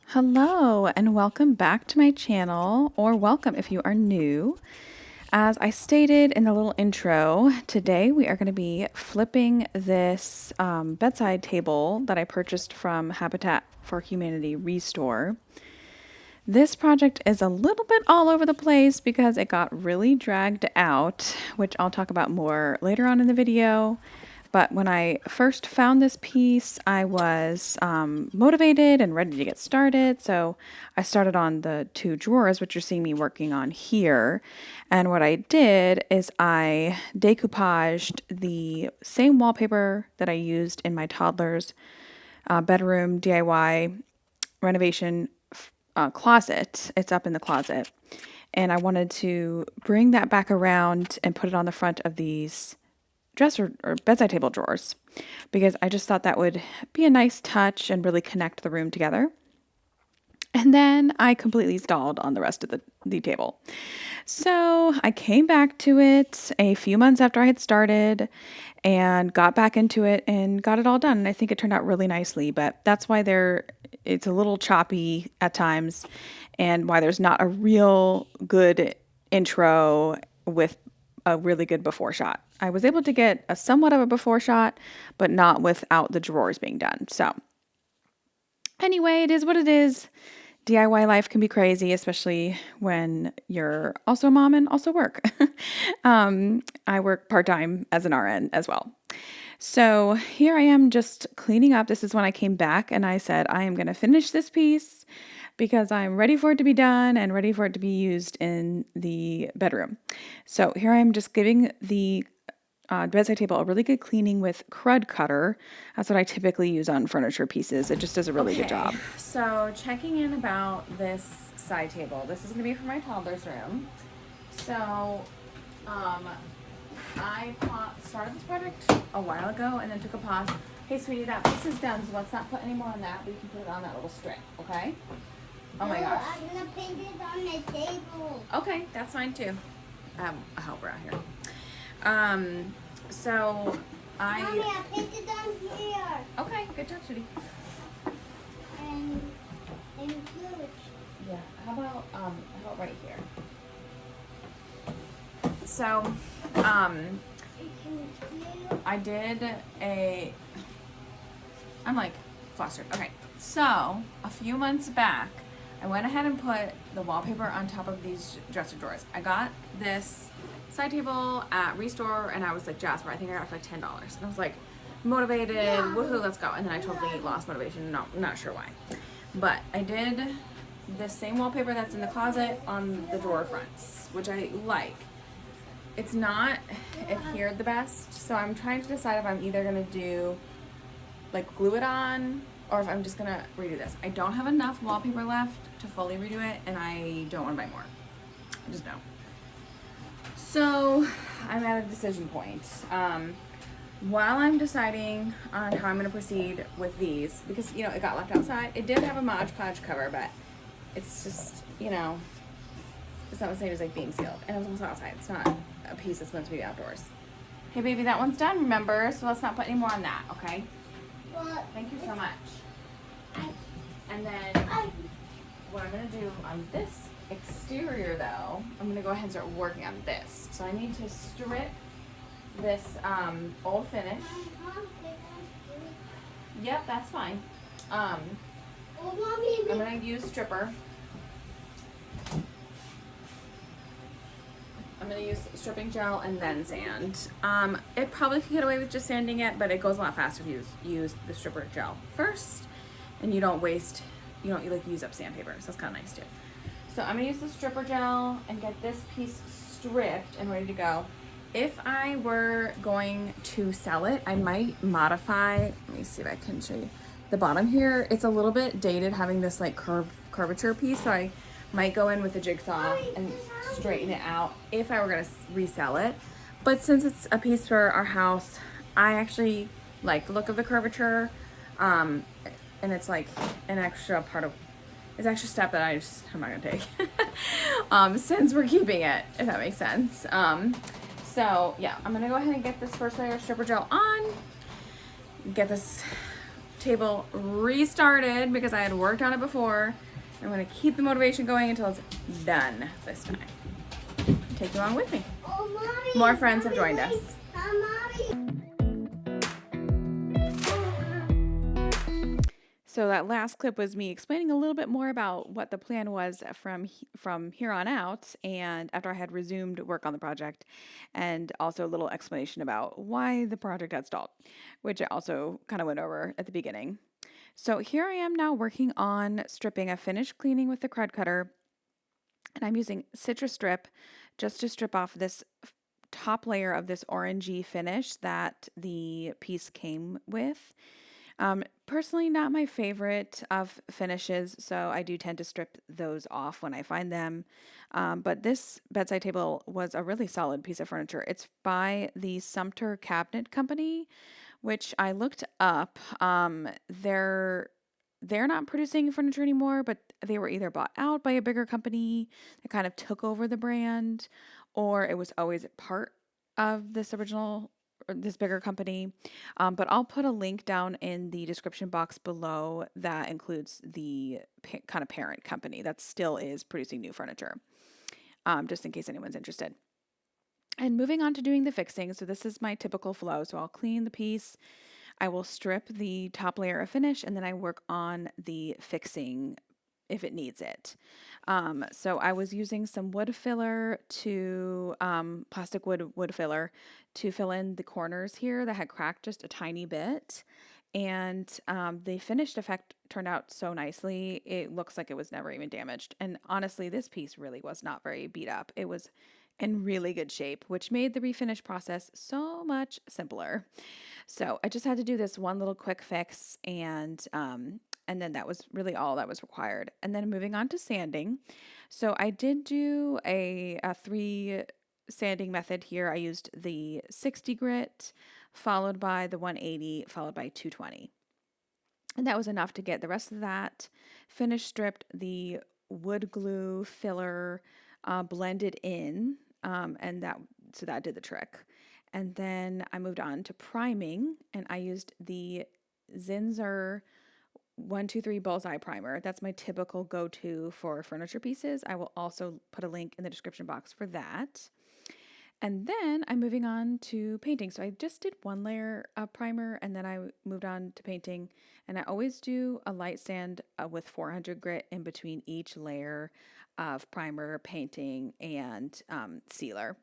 Hello and welcome back to my channel, or welcome if you are new. As I stated in the little intro, today we are going to be flipping this bedside table that I purchased from Habitat for Humanity Restore. This project is a little bit all over the place because it got really dragged out, which I'll talk about more later on in the video. But when I first found this piece, I was motivated and ready to get started. So I started on the two drawers, which you're seeing me working on here. And what I did is I decoupaged the same wallpaper that I used in my toddler's bedroom DIY renovation closet. It's up in the closet. And I wanted to bring that back around and put it on the front of these dresser or bedside table drawers because I just thought that would be a nice touch and really connect the room together. And then I completely stalled on the rest of the table. So I came back to it a few months after I had started and got back into it and got it all done. And I think it turned out really nicely, but that's why it's a little choppy at times and why there's not a real good intro with a really good before shot. I was able to get a somewhat of a before shot, but not without the drawers being done. So anyway, it is what it is. DIY life can be crazy, especially when you're also a mom and also work. I work part-time as an RN as well. So here I am just cleaning up. This is when I came back and I said, I am going to finish this piece because I'm ready for it to be done and ready for it to be used in the bedroom. So here I am just giving the bedside table a really good cleaning with Crud Cutter. That's what I typically use on furniture pieces. It just does a really good job. So checking in about this side table. This is going to be for my toddler's room. So I started this project a while ago and then took a pause. Hey sweetie, that piece is done, so let's not put any more on that. We can put it on that little strip, okay? Oh my gosh. I'm going to paint it on the table. Okay, that's fine too. I have a helper out here. So Mommy, I painted down here. Okay, good job, sweetie. And good. Yeah, how about right here? So, I did I'm like flustered. Okay, so a few months back, I went ahead and put the wallpaper on top of these dresser drawers. I got this side table at Restore and I was like, Jasper, I think I got it for like $10. And I was like motivated, woohoo, let's go. And then I totally lost motivation, not sure why. But I did this same wallpaper that's in the closet on the drawer fronts, which I like. It's not adhered the best, so I'm trying to decide if I'm either gonna do like glue it on or if I'm just gonna redo this. I don't have enough wallpaper left to fully redo it and I don't wanna buy more. I just don't. So I'm at a decision point. While I'm deciding on how I'm going to proceed with these, because, you know, it got left outside. It did have a Mod Podge cover, but it's just, you know, it's not the same as like being sealed. And it was also outside. It's not a piece that's meant to be outdoors. Hey, baby, that one's done, remember? So let's not put any more on that, okay? Well, thank you so much. And then what I'm going to do on this exterior, though, I'm going to go ahead and start working on this. So I need to strip this old finish. Yep, that's fine. I'm going to use stripper. I'm going to use stripping gel and then sand. It probably could get away with just sanding it, but it goes a lot faster if you use the stripper gel first. And you don't use up sandpaper, so that's kind of nice too. So I'm going to use the stripper gel and get this piece stripped and ready to go. If I were going to sell it, I might modify, let me see if I can show you the bottom here. It's a little bit dated having this like curvature piece, so I might go in with a jigsaw and straighten it out if I were going to resell it. But since it's a piece for our house, I actually like the look of the curvature, and it's like an extra step that I'm not gonna take since we're keeping it, if that makes sense. So yeah, I'm gonna go ahead and get this first layer of stripper gel on, get this table restarted because I had worked on it before. I'm gonna keep the motivation going until it's done this time. Take you along with me. Oh, Mommy. More friends have Mommy, joined wait. us. Mommy. So that last clip was me explaining a little bit more about what the plan was from here on out, and after I had resumed work on the project, and also a little explanation about why the project had stalled, which I also kind of went over at the beginning. So here I am now working on stripping. I finished cleaning with the crud cutter, and I'm using citrus strip just to strip off this top layer of this orangey finish that the piece came with. Personally, not my favorite of finishes, so I do tend to strip those off when I find them. But this bedside table was a really solid piece of furniture. It's by the Sumter Cabinet Company, which I looked up. They're not producing furniture anymore, but they were either bought out by a bigger company that kind of took over the brand, or it was always part of this original or this bigger company. But I'll put a link down in the description box below that includes the kind of parent company that still is producing new furniture, just in case anyone's interested. And moving on to doing the fixing. So this is my typical flow. So I'll clean the piece, I will strip the top layer of finish, and then I work on the fixing if it needs it. So I was using some wood filler to, plastic wood filler to fill in the corners here that had cracked just a tiny bit. And the finished effect turned out so nicely. It looks like it was never even damaged. And honestly, this piece really was not very beat up. It was in really good shape, which made the refinish process so much simpler. So I just had to do this one little quick fix, and then that was really all that was required. And then moving on to sanding. So I did do a 3 sanding method here. I used the 60 grit, followed by the 180, followed by 220. And that was enough to get the rest of that finish stripped, the wood glue filler blended in, and that did the trick. And then I moved on to priming, and I used the Zinsser 123 Bullseye Primer. That's my typical go-to for furniture pieces. I will also put a link in the description box for that. And then I'm moving on to painting. So I just did 1 layer of primer, and then I moved on to painting. And I always do a light sand with 400 grit in between each layer of primer, painting, and sealer.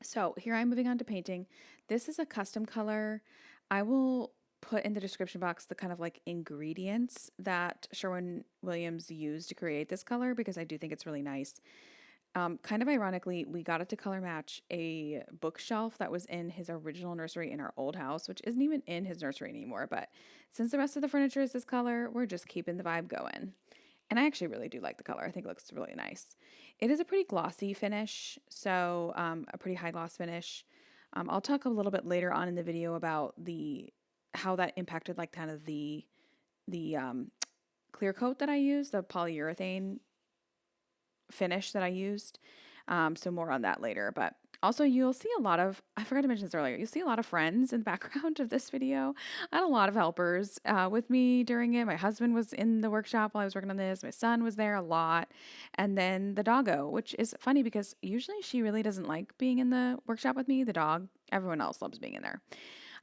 So here I'm moving on to painting. This is a custom color. I will put in the description box the kind of like ingredients that Sherwin Williams used to create this color, because I do think it's really nice. Kind of ironically, we got it to color match a bookshelf that was in his original nursery in our old house, which isn't even in his nursery anymore. But since the rest of the furniture is this color, we're just keeping the vibe going. And I actually really do like the color. I think it looks really nice. It is a pretty glossy finish, so a pretty high gloss finish. I'll talk a little bit later on in the video about how that impacted like kind of the clear coat that I used, the polyurethane finish that I used. So more on that later. But also you'll see I forgot to mention this earlier, you'll see a lot of friends in the background of this video. I had a lot of helpers with me during it. My husband was in the workshop while I was working on this. My son was there a lot. And then the doggo, which is funny because usually she really doesn't like being in the workshop with me, the dog. Everyone else loves being in there.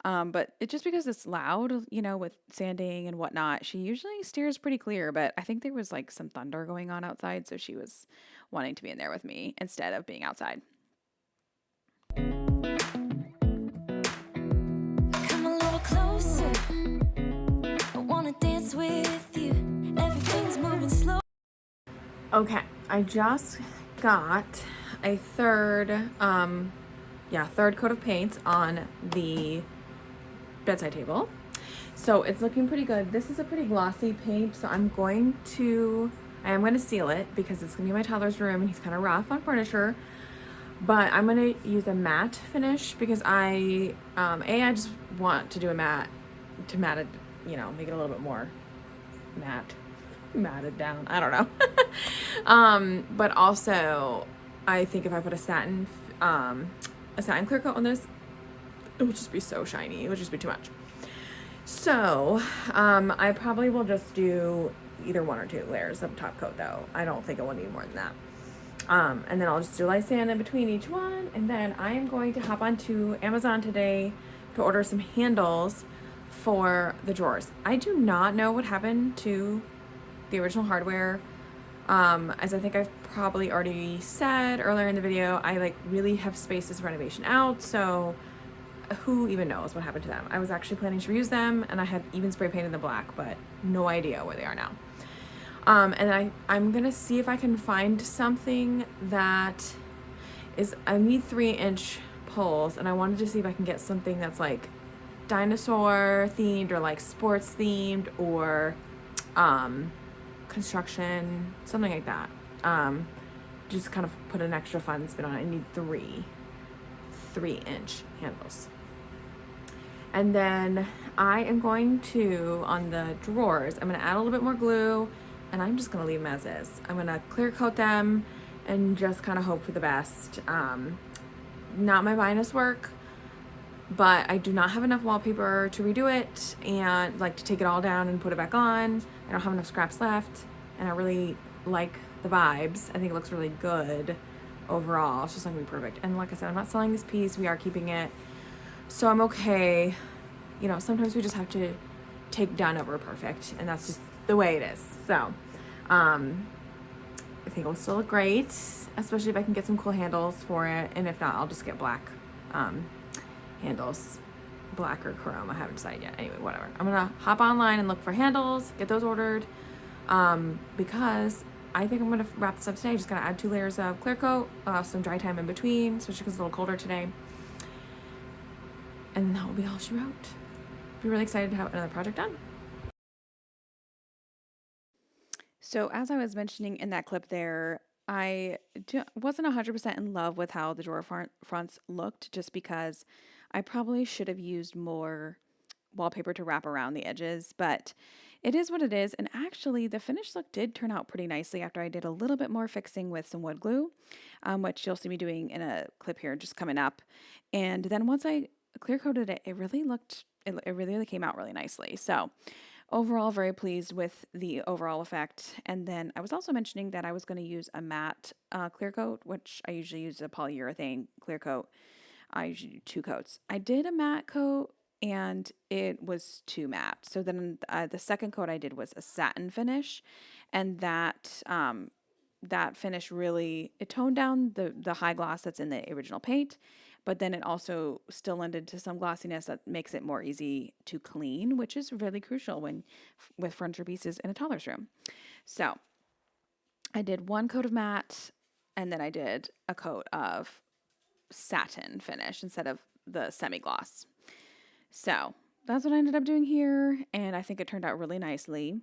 But it just because it's loud, with sanding and whatnot, she usually steers pretty clear, but I think there was like some thunder going on outside, so she was wanting to be in there with me instead of being outside. Come a little closer. I wanna dance with you. Everything's moving slow. Okay, I just got a third coat of paint on the bedside table. So it's looking pretty good. This is a pretty glossy paint, so I am going to seal it because it's gonna be my toddler's room and he's kind of rough on furniture. But I'm gonna use a matte finish because I just want to do a matte to matte it, make it a little bit more matted down. I don't know. But also I think if I put a satin clear coat on this, it would just be so shiny. It would just be too much. So, I probably will just do either 1 or 2 layers of top coat though. I don't think I will need more than that. And then I'll just do light sand in between each one. And then I am going to hop onto Amazon today to order some handles for the drawers. I do not know what happened to the original hardware. As I think I've probably already said earlier in the video, I like really have spaced this renovation out, so who even knows what happened to them. I was actually planning to reuse them, and I had even spray painted them black, but no idea where they are now. And I'm gonna see if I can find something that is, I need 3-inch poles, and I wanted to see if I can get something that's like dinosaur themed or like sports themed or construction, something like that. Just kind of put an extra fun spin on it. I need 3-inch handles. And then I am going to, on the drawers, I'm going to add a little bit more glue, and I'm just going to leave them as is. I'm going to clear coat them and just kind of hope for the best. Not my finest work, but I do not have enough wallpaper to redo it and like to take it all down and put it back on. I don't have enough scraps left, and I really like the vibes. I think it looks really good overall. It's just not gonna be perfect. And like I said, I'm not selling this piece. We are keeping it, so I'm okay. You know, sometimes we just have to take done over perfect, and that's just the way it is. So I think it'll still look great, especially if I can get some cool handles for it. And if not, I'll just get black handles, black or chrome. I haven't decided yet. Anyway, whatever. I'm gonna hop online and look for handles, get those ordered, because I think I'm gonna wrap this up today. Just gonna add 2 layers of clear coat, some dry time in between, especially because it's a little colder today. And then that will be all she wrote. Be really excited to have another project done. So as I was mentioning in that clip there, I wasn't 100% in love with how the drawer fronts looked, just because I probably should have used more wallpaper to wrap around the edges, but it is what it is. And actually the finished look did turn out pretty nicely after I did a little bit more fixing with some wood glue, which you'll see me doing in a clip here just coming up. And then once I clear coated it, it really came out really nicely. So overall, very pleased with the overall effect. And then I was also mentioning that I was going to use a matte clear coat, which I usually use a polyurethane clear coat. I usually do 2 coats. I did a matte coat and it was too matte. So then the second coat I did was a satin finish, and that that finish really, it toned down the high gloss that's in the original paint, but then it also still lended to some glossiness that makes it more easy to clean, which is really crucial when with furniture pieces in a toddler's room. So I did 1 coat of matte, and then I did a coat of satin finish instead of the semi-gloss. So that's what I ended up doing here, and I think it turned out really nicely.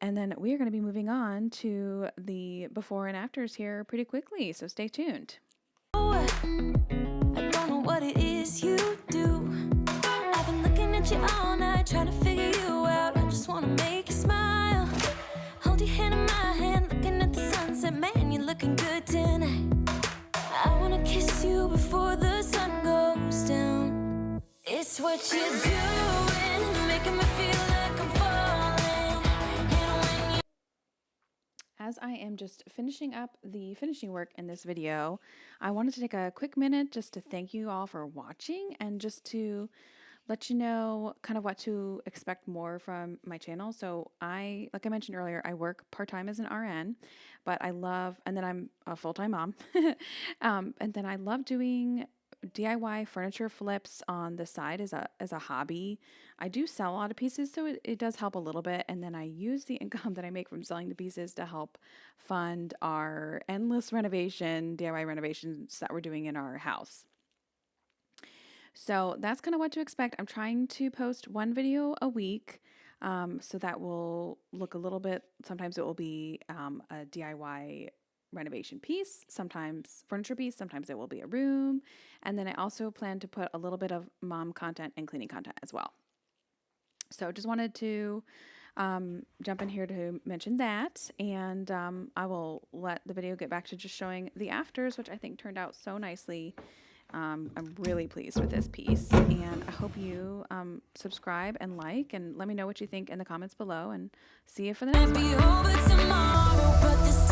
And then we are going to be moving on to the before and afters here pretty quickly, so stay tuned. I don't know what it is you do. I've been looking at you all night, trying to figure you out. I just want to make you smile. Hold your hand in my hand, looking at the sunset. Man, you're looking good tonight. I want to kiss you before the sun goes down. It's what you're doing, making me feel like I'm falling. And when you As I am just finishing up the finishing work in this video, I wanted to take a quick minute just to thank you all for watching and just to let you know kind of what to expect more from my channel. So like I mentioned earlier, I work part-time as an RN, but and then I'm a full-time mom. And then I love doing DIY furniture flips on the side as a hobby. I do sell a lot of pieces, so it does help a little bit. And then I use the income that I make from selling the pieces to help fund our endless DIY renovations that we're doing in our house. So that's kind of what to expect. I'm trying to post 1 video a week. So that will look a little bit, sometimes it will be a DIY renovation piece, sometimes furniture piece, sometimes it will be a room. And then I also plan to put a little bit of mom content and cleaning content as well. So just wanted to jump in here to mention that, and I will let the video get back to just showing the afters, which I think turned out so nicely. I'm really pleased with this piece, and I hope you subscribe and like, and let me know what you think in the comments below, and see you for the next one. Be over tomorrow, but this